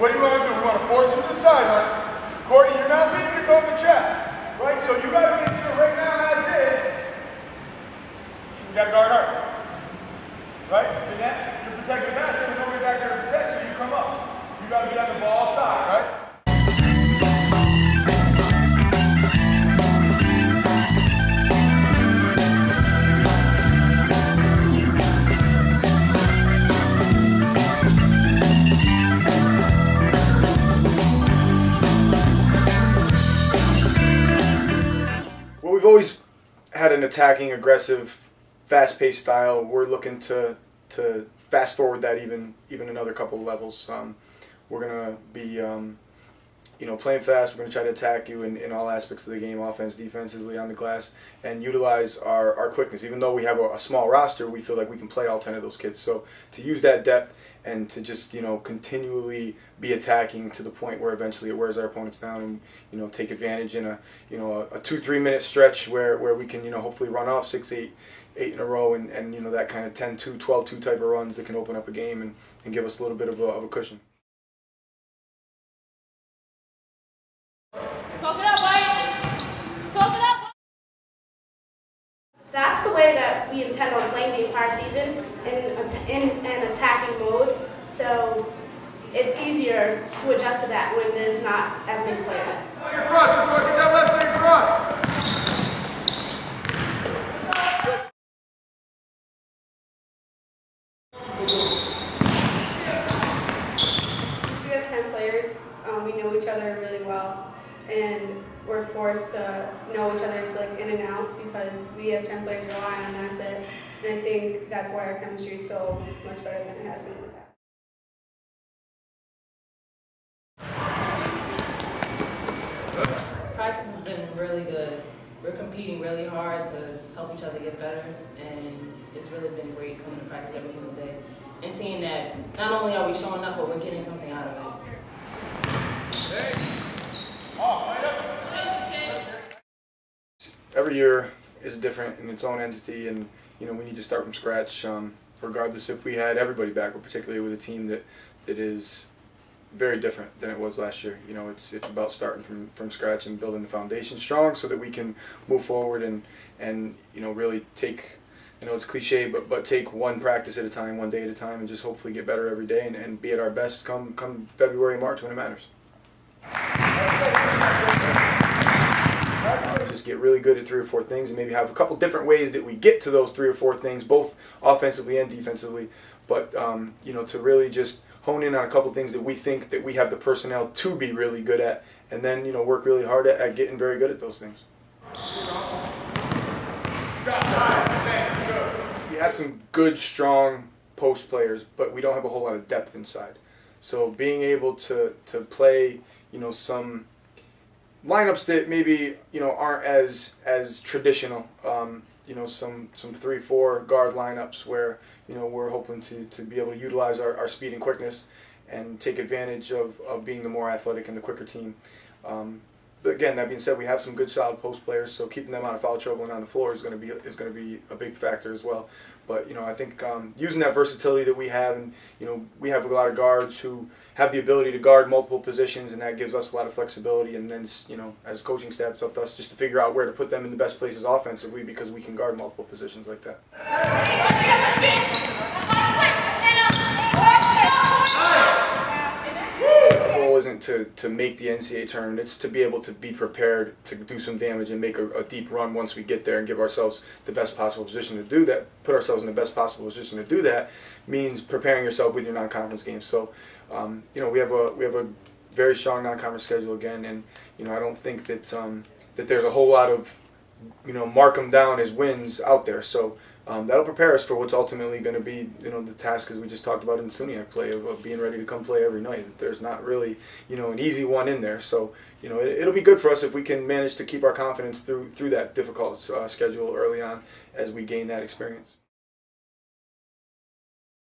what do you want to do? We want to force him to the sideline. Courtney, you're not leaving to go for check, right? So you got to make sure right now, as is, you got to guard hard, right? Jeanette, you're protecting the basket, and nobody back there to protect, so you come up. You got to be on the ball side, right? Well, we've always had an attacking, aggressive, fast-paced style. We're looking to fast forward that even another couple of levels. We're gonna be playing fast. We're gonna try to attack you in all aspects of the game, offense, defensively, on the glass, and utilize our quickness. Even though we have a small roster, we feel like we can play all 10 of those kids. So to use that depth and to just continually be attacking to the point where eventually it wears our opponents down, and take advantage in a 2-3 minute stretch where we can hopefully run off 6-8 in a row and that kind of 10-2, 12-2 type of runs that can open up a game and give us a little bit of a cushion. That's the way that we intend on playing the entire season, in an attacking mode. So it's easier to adjust to that when there's not as many players. Get that left leg across. We have 10 players. We know each other really well, and we're forced to know each other's in and outs because we have 10 players relying on that's it. And I think that's why our chemistry is so much better than it has been in the past. Practice has been really good. We're competing really hard to help each other get better, and it's really been great coming to practice every single day and seeing that not only are we showing up, but we're getting something out of it. Every year is different in its own entity, and we need to start from scratch. Regardless if we had everybody back, but particularly with a team that is very different than it was last year. It's about starting from scratch and building the foundation strong so that we can move forward and really take. I know it's cliche, but take one practice at a time, one day at a time, and just hopefully get better every day and be at our best come February, March when it matters. Just get really good at 3 or 4 things and maybe have a couple different ways that we get to those 3 or 4 things, both offensively and defensively. But to really just hone in on a couple things that we think that we have the personnel to be really good at, and then work really hard at getting very good at those things. We have some good, strong post players, but we don't have a whole lot of depth inside. So being able to play some lineups that maybe aren't as traditional, some 3-4 guard lineups where we're hoping to be able to utilize our speed and quickness and take advantage of being the more athletic and the quicker team. But again, that being said, we have some good solid post players, so keeping them out of foul trouble and on the floor is going to be a big factor as well. But I think using that versatility that we have, and we have a lot of guards who have the ability to guard multiple positions, and that gives us a lot of flexibility. And then as coaching staff, it's up to us just to figure out where to put them in the best places offensively because we can guard multiple positions like that. The goal isn't to make the NCAA tournament, it's to be able to be prepared to do some damage and make a deep run once we get there and give ourselves the best possible position to do that. Put ourselves in the best possible position to do that means preparing yourself with your non-conference games. So, we have a very strong non-conference schedule again, and I don't think that there's a whole lot of mark them down as wins out there. So that'll prepare us for what's ultimately going to be the task, as we just talked about in SUNYAC play, of being ready to come play every night. There's not really an easy one in there. So it'll be good for us if we can manage to keep our confidence through that difficult schedule early on as we gain that experience.